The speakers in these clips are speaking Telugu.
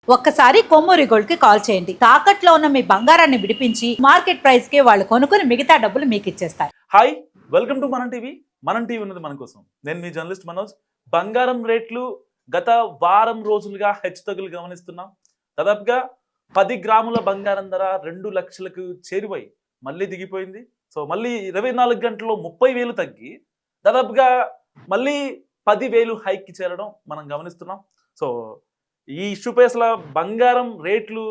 ఒక్కసారి కొమ్మూరి గోల్డ్ కి కాల్ చేయండి. తాకట్లో ఉన్న మీ బంగారాన్ని విడిపించి మార్కెట్ ప్రైస్ కి వాళ్ళు కొనుక్కుని మిగతా డబ్బులు మీకు ఇచ్చేస్తారు. హాయ్, వెల్కమ్ టు మనం టీవీ. మనం టీవీ ఉన్నది మన కోసం. నేను మీ జర్నలిస్ట్ మనోజ్. బంగారం రేట్లు గత వారం రోజులుగా హెచ్చుతగ్గులు గమనిస్తున్నాం. దాదాపుగా 10 గ్రాముల బంగారం ధర 2 లక్షలకు చేరువై మళ్ళీ దిగిపోయింది. సో మళ్ళీ 24 గంటల్లో 30,000 తగ్గి దాదాపుగా మళ్ళీ 10,000 హైక్కి చేరడం మనం గమనిస్తున్నాం. సో ఈ ఇష్యూపై అసలు బంగారం రేట్లు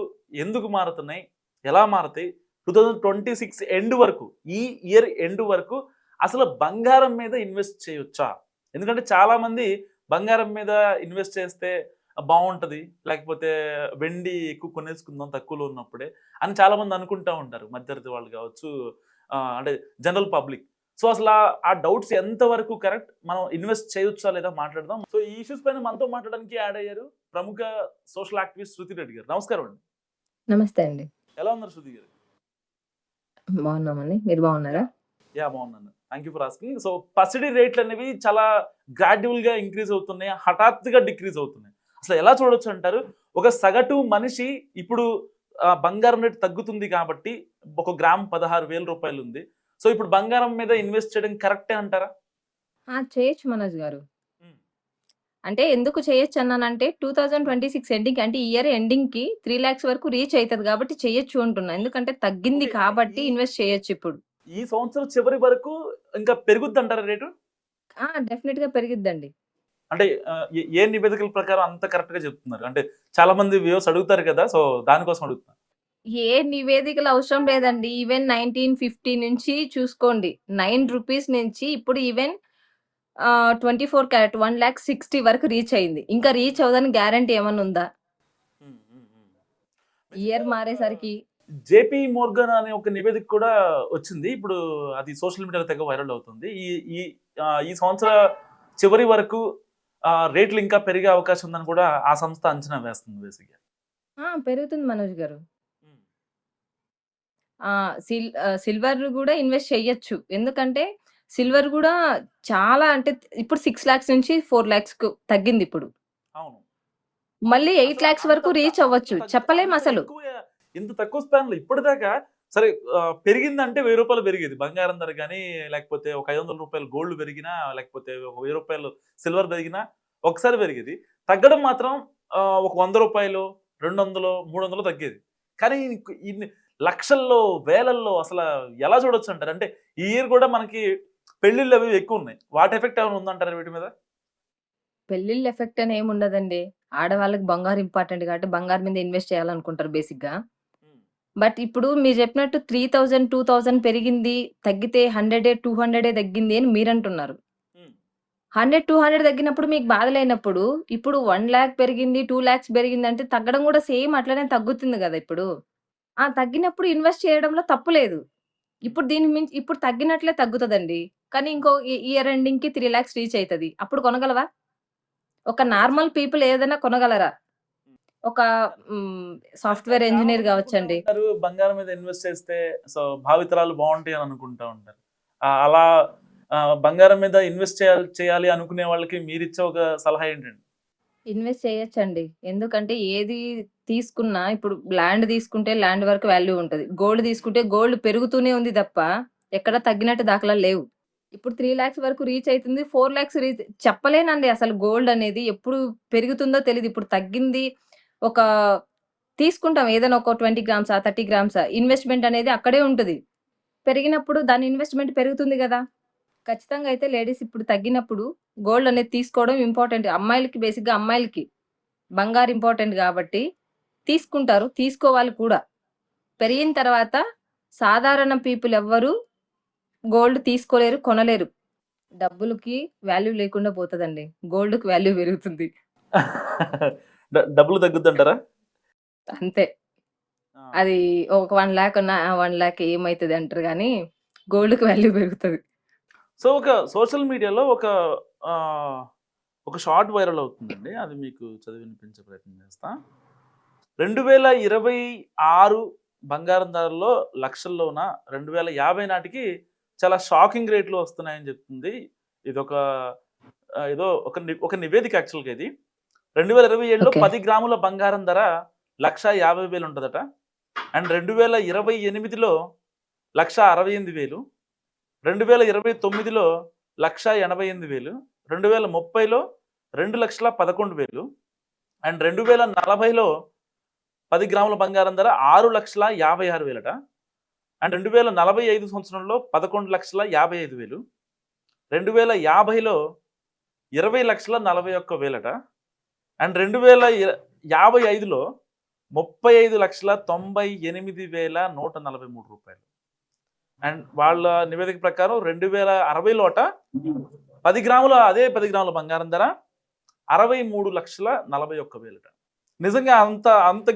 ఎందుకు మారుతున్నాయి, ఎలా మారుతాయి, 2026 ఎండ్ వరకు, ఈ ఇయర్ ఎండ్ వరకు అసలు బంగారం మీద ఇన్వెస్ట్ చేయొచ్చా? ఎందుకంటే చాలామంది బంగారం మీద ఇన్వెస్ట్ చేస్తే బాగుంటుంది, లేకపోతే వెండి ఎక్కువ కొనేసుకుందాం తక్కువలో ఉన్నప్పుడే అని చాలామంది అనుకుంటూ ఉంటారు. మధ్యతరగతి వాళ్ళు కావచ్చు, అంటే జనరల్ పబ్లిక్. సో అసలు ఆ డౌట్స్ ఎంతవరకు కరెక్ట్, మనం ఇన్వెస్ట్ చేయొచ్చా లేదా మాట్లాడదాం. సో ఈ ఇష్యూస్ పైన మనతో మాట్లాడడానికి యాడ్ అయ్యారు ప్రముఖ సోషల్ యాక్టివిస్ట్ శృతి రెడ్డి గారు. నమస్కారం అండి. నమస్తే అండి. ఎలా ఉన్నారు శృతి గారు? బాగున్నామండి. మీరు బాగున్నారా? యా, బాగున్నాను. Thank you for asking. So పసిడి రేట్లు అనేవి చాలా గ్రాడ్యువల్ గా ఇంక్రీజ్ అవుతున్నాయి, హఠాత్తుగా డిక్రీజ్ అవుతున్నాయి. అసలు ఎలా చూడొచ్చు అంటారు? ఒక సగటు మనిషి ఇప్పుడు బంగారం రేటు తగ్గుతుంది కాబట్టి ఒక గ్రామ్ 16,000 రూపాయలు ఉంది. సో ఇప్పుడు బంగారం మీద ఇన్వెస్ట్ చేయడం కరెక్టే అంటారా? చేయొచ్చు మనోజ్ గారు. అంటే ఎందుకు చేయొచ్చు అన్నానంటే 2026 ఎండింగ్ అంటే ఇయర్ ఎండింగ్‌కి 3 లాక్స్ వరకు రీచ్ అయితది కాబట్టి చేయొచ్చు అంటున్నా. ఎందుకంటే తగ్గింది కాబట్టి ఇన్వెస్ట్ చేయొచ్చు ఇప్పుడు. ఈ సంవత్సరం చివరి వరకు ఇంకా పెరుగుద్ది అంటారా రేటు? డెఫినిట్‌గా పెరిగిద్దండి. అంటే ఏ నివేదికల ప్రకారం అంత కరెక్ట్ గా చెప్తున్నారు? అంటే చాలా మంది వ్యూవర్స్ అడుగుతారు కదా, సో దానికోసం అడుగుతున్నా. ఏ నివేదికలు అవసరం లేదండి. ఈవెన్ 1950 నుంచి చూసుకోండి. 9 రూపీస్ నుంచి ఇప్పుడు ఈవెన్ 24 క్యారెట్ 1,60,000 వరకు రీచ్ అయింది. ఇంకా రీచ్ అవ్వదని గ్యారంటీ ఏమన్నా ఉందా? ఇయర్ మారేసరికి జేపీ మోర్గన్ అనే ఒక నివేదిక కూడా వచ్చింది. ఇప్పుడు అది సోషల్ మీడియాలో తెగ వైరల్ అవుతుంది. ఈ ఈ ఈ సంవత్సర చివరి వరకు రేట్లు ఇంకా పెరిగే అవకాశం ఉందని కూడా ఆ సంస్థ అంచనా వేస్తుంది బేసిక్గా. పెరుగుతుంది మనోజ్ గారు. సిల్వర్ కూడా ఇన్వెస్ట్ చెయ్యొచ్చు. ఎందుకంటే సిల్వర్ కూడా చాలా అంటే ఇప్పుడు 6 లాక్స్ నుంచి 4 లాక్స్‌కు తగ్గింది ఇప్పుడు. అవును. మళ్ళీ 8 లాక్స్ వరకు రీచ్ అవ్వచ్చు. చెప్పలేం అసలు. ఇంత తక్కువ స్పాన్ లో ఇప్పటిదాకా సరే పెరిగిందంటే 1000 రూపాయలు పెరిగేది బంగారం ధర, కానీ లేకపోతే ఒక 500 రూపాయలు గోల్డ్ పెరిగినా, లేకపోతే ఒక 1000 రూపాయలు సిల్వర్ పెరిగినా ఒకసారి పెరిగేది. తగ్గడం మాత్రం ఒక 100 రూపాయలు, 200, 300 తగ్గేది. కానీ ఇన్ని లక్షల్లో, వేలల్లో అసలు ఎలా చూడొచ్చు అంటారు? అంటే ఈ ఇయర్ కూడా మనకి పెళ్లిళ్ళు అవి ఎక్కువ ఉన్నాయి. వాటి ఎఫెక్ట్ ఏమైనా ఉందంటారా వీటి మీద? పెళ్ళిళ్ళ ఎఫెక్ట్ అని ఏమి ఉండదండి. ఆడవాళ్ళకి బంగారం ఇంపార్టెంట్ కాబట్టి బంగారం మీద ఇన్వెస్ట్ చేయాలనుకుంటారు బేసిక్‌గా. బట్ ఇప్పుడు మీరు చెప్పినట్టు 3000, 2000 పెరిగింది, తగ్గితే 100, 200 తగ్గింది అని మీరంటున్నారు. 100, 200 తగ్గినప్పుడు మీకు బాధ లేనప్పుడు, ఇప్పుడు 1 లాక్ పెరిగింది, 2 లాక్స్ పెరిగిందంటే తగ్గడం కూడా సేమ్ అట్లనే తగ్గుతుంది కదా ఇప్పుడు. తగ్గినప్పుడు ఇన్వెస్ట్ చేయడంలో తప్పు లేదు. ఇప్పుడు దీనికి మించి ఇప్పుడు తగ్గినట్లే తగ్గుతదండి. కానీ ఇంకో ఇయర్ ఎండింగ్‌కి 3 లాక్స్ రీచ్ అయితది. అప్పుడు కొనగలవా? ఒక నార్మల్ పీపుల్ ఏదైనా కొనగలరా? ఒక సాఫ్ట్‌వేర్ ఇంజినీర్ కావచ్చండి. బంగారం మీద ఇన్వెస్ట్ చేస్తే సో భావితరాలు బాగుంటాయి అని అనుకుంటా ఉంటారు. అలా బంగారం మీద ఇన్వెస్ట్ చేయాలి అనుకునే వాళ్ళకి మీరిచ్చే ఒక సలహా ఏంటండి? ఇన్వెస్ట్ చేయొచ్చండి. ఎందుకంటే ఏది తీసుకున్నా ఇప్పుడు ల్యాండ్ తీసుకుంటే ల్యాండ్ వరకు వాల్యూ ఉంటది. గోల్డ్ తీసుకుంటే గోల్డ్ పెరుగుతూనే ఉంది తప్ప ఎక్కడ తగ్గినట్టు దాఖలాలు లేవు. ఇప్పుడు 3 లాక్స్ వరకు రీచ్ అయితుంది. 4 లాక్స్ చెప్పలేనండి అసలు గోల్డ్ అనేది ఎప్పుడు పెరుగుతుందో తెలీదు. ఇప్పుడు తగ్గింది ఒక తీసుకుంటాం ఏదైనా ఒక 20 గ్రామ్సా, 30 గ్రామ్సా ఇన్వెస్ట్‌మెంట్ అనేది అక్కడే ఉంటది. పెరిగినప్పుడు దాని ఇన్వెస్ట్‌మెంట్ పెరుగుతుంది గదా! ఖచ్చితంగా అయితే లేడీస్ ఇప్పుడు తగ్గినప్పుడు గోల్డ్ అనేది తీసుకోవడం ఇంపార్టెంట్. అమ్మాయిలకి బేసిక్‌గా అమ్మాయిలకి బంగారు ఇంపార్టెంట్ గాబట్టి తీసుకుంటారు. తీసుకోవాలి కూడా. పెరిగిన తర్వాత సాధారణ పీపుల్ ఎవ్వరు గోల్డ్ తీసుకోలేరు, కొనలేరు. డబ్బులకి వాల్యూ లేకుండా పోతదండి. గోల్డ్‌కి వాల్యూ పెరుగుతుంది. డబ్బులు తగ్గుద్దంటారా? అంతే. అది ఒక 1 లాక్ ఉన్న 1 లాక్ ఏమైతది అంటారు గానీ గోల్డ్‌కి వాల్యూ పెరుగుతది. సో ఒక సోషల్ మీడియాలో ఒక షార్ట్ వైరల్ అవుతుందండి. అది మీకు చదివి వినిపించే ప్రయత్నం చేస్తా. 2026 బంగారం ధరల్లో లక్షల్లోన 2050 నాటికి చాలా షాకింగ్ రేట్లు వస్తున్నాయని చెప్తుంది. ఇదొక ఏదో ఒక నివేదిక యాక్చువల్‌గా ఇది. 2027లో ఓకే. 10 గ్రాముల బంగారం ధర 1,50,000 ఉంటుందట. అండ్ 2028లో 1,68,000, 2029లో 1,88,000, 2030లో 2,11,000 అండ్ 2040లో 10 గ్రాముల బంగారం ధర 6,56,000 అండ్ 2045 సంవత్సరంలో 11,55,000, 2050లో 20,41,000 అండ్ 2055లో 35,98,143 రూపాయలు. అండ్ వాళ్ళ నివేదిక ప్రకారం 2060లోట 10 గ్రాముల అదే 10 గ్రాముల బంగారం ధర 63,41,000. నిజంగా అంత అంత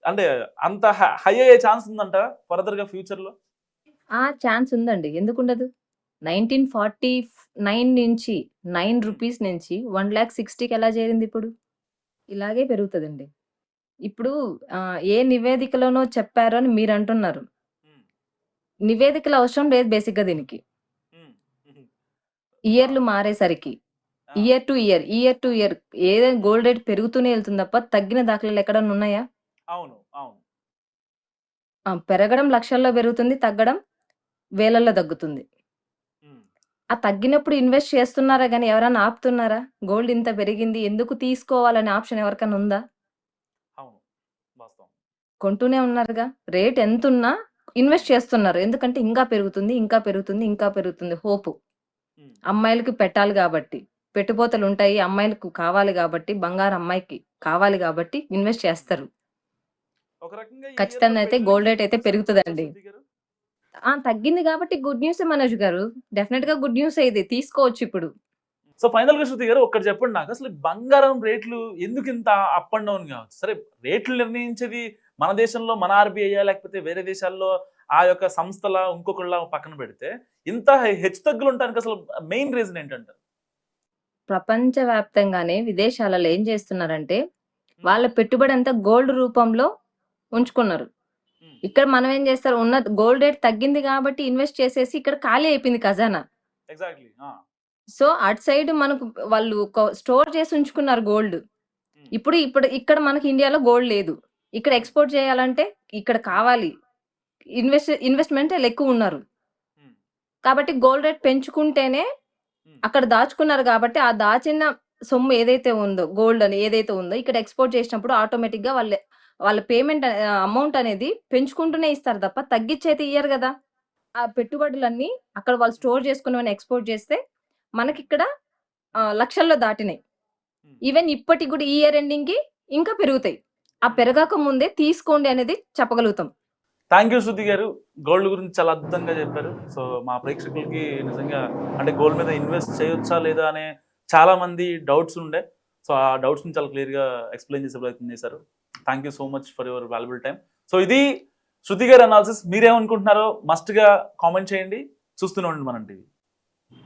అంటే అంత హై అయ్యే ఛాన్స్ ఉందంట ఫర్దర్ గా ఫ్యూచర్ లో. ఆ ఛాన్స్ ఉందండి. ఎందుకుండదు? 1949 నుంచి 9 రూపీస్ నుంచి 1,60,000కి ఎలా చేరింది ఇప్పుడు? ఇలాగే పెరుగుతదండి. ఇప్పుడు ఏ నివేదికలోనో చెప్పారు అని మీరంటున్నారు. నివేదికల అవసరం లేదు బేసిక్‌గా దీనికి. ఇయర్‌లు మారేసరికి ఇయర్ టు ఇయర్ ఏదైనా గోల్డ్ రేట్ పెరుగుతూనే వెళ్తుంది తప్ప తగ్గిన దాఖలాలు ఎక్కడన్నా ఉన్నాయా? అవును అవును. పెరగడం లక్షల్లో పెరుగుతుంది. తగ్గడం వేలల్లో తగ్గుతుంది. ఆ తగ్గినప్పుడు ఇన్వెస్ట్ చేస్తున్నారా గానీ ఎవరైనా ఆపుతున్నారా? గోల్డ్ ఇంత పెరిగింది ఎందుకు తీసుకోవాలనే ఆప్షన్ ఎవరికన్నా ఉందా? అవును వాస్తవం. కొంటూనే ఉన్నారుగా. రేట్ ఎంతున్నా ఇన్వెస్ట్ చేస్తున్నారు. ఎందుకంటే ఇంకా పెరుగుతుంది, ఇంకా పెరుగుతుంది, ఇంకా పెరుగుతుంది హోపు. అమ్మాయిలకి పెట్టాలి గాబట్టి. పెట్టుబోతలుంటాయి. అమ్మాయిలకు కావాలి గాబట్టి, బంగారం అమ్మాయికి కావాలి గాబట్టి ఇన్వెస్ట్ చేస్తారు. ఒక రకంగా ఈ ఖచ్చితంగా అయితే గోల్డ్ రేట్ అయితే పెరుగుతదండి. శృతి గారు. తగ్గింది గాబట్టి గుడ్ న్యూసే మనోజ్ గారు. డెఫినెట్‌గా గుడ్ న్యూసే ఇది. తీసుకోవచ్చిప్పుడు. సో ఫైనల్ గా శృతి గారు ఒక్కటి చెప్పండి నాకు, అసలు బంగారం రేట్లు ఎందుకు ఇంత అప్ అండ్ డౌన్ కావచ్చు? సరే రేట్లు నిర్ణయించేది మన దేశంలో మన ఆర్బీఐ లేకపోతే వేరే దేశాల్లో ఆ యొక్క సంస్థల ఇంకొకళ్ళ పక్కన పెడితే ఇంత హెచ్చు తగ్గులు ఉండడానికి అసలు మెయిన్ రీజన్ ఏంటంటారు? ప్రపంచవ్యాప్తంగానే విదేశాలలో ఏం చేస్తున్నారంటే, వాళ్ళ పెట్టుబడంతా గోల్డ్ రూపంలో ఉంచుకున్నారు. ఇక్కడ మనం ఏం చేస్తారు ఉన్న గోల్డ్ రేట్ తగ్గింది గాబట్టి ఇన్వెస్ట్ చేసేసి ఇక్కడ ఖాళీ అయిపోయింది ఖజానా. ఎగ్జాక్ట్లీ. సో, అటు సైడ్ మనకు వాళ్ళు స్టోర్ చేసి ఉంచుకున్నారు గోల్డ్. ఇప్పుడు ఇక్కడ మనకి ఇండియాలో గోల్డ్ లేదు. ఇక్కడ ఎక్స్‌పోర్ట్ చేయాలంటే ఇక్కడ కావాలి. ఇన్వెస్ట్‌మెంట్ ఎక్కువున్నారు. కాబట్టి గోల్డ్ రేట్ పెంచుకుంటేనే అక్కడ దాచుకున్నారు కాబట్టి, ఆ దాచిన సొమ్ము ఏదైతే ఉందో గోల్డ్ అని ఏదైతే ఉందో ఇక్కడ ఎక్స్‌పోర్ట్ చేసినప్పుడు ఆటోమేటిక్‌గా వాళ్ళ పేమెంట్ అమౌంట్ అనేది పెంచుకుంటూనే ఇస్తారు తప్ప తగ్గిచ్చైతే ఇయ్యరు గదా! ఆ పెట్టుబడులన్నీ అక్కడ వాళ్ళు స్టోర్ చేసుకున్నవన్నీ ఎక్స్‌పోర్ట్ చేస్తే మనకిక్కడ లక్షల్లో దాటినాయి. ఈవెన్ ఇప్పటికి గూడా ఈ ఇయర్ ఎండింగ్‌కి ఇంకా పెరుగుతాయి. ఆ పెరగక ముందే తీసుకోండి అనేది చెప్పగలుగుతాం. థ్యాంక్ యూ శృతి గారు. గోల్డ్ గురించి చాలా అద్భుతంగా చెప్పారు. సో మా ప్రేక్షకులకి నిజంగా అంటే గోల్డ్ మీద ఇన్వెస్ట్ చేయొచ్చా లేదా అనే చాలా మంది డౌట్స్ ఉండే. సో ఆ డౌట్స్ని చాలా క్లియర్గా ఎక్స్ప్లెయిన్ చేసే ప్రయత్నం చేశారు. Thank you so much for your valuable time. So ఇది శృతి గారి అనాలిసిస్. మీరేమనుకుంటున్నారో మస్ట్గా కామెంట్ చేయండి. చూస్తూనే ఉండండి మనం టీవీ.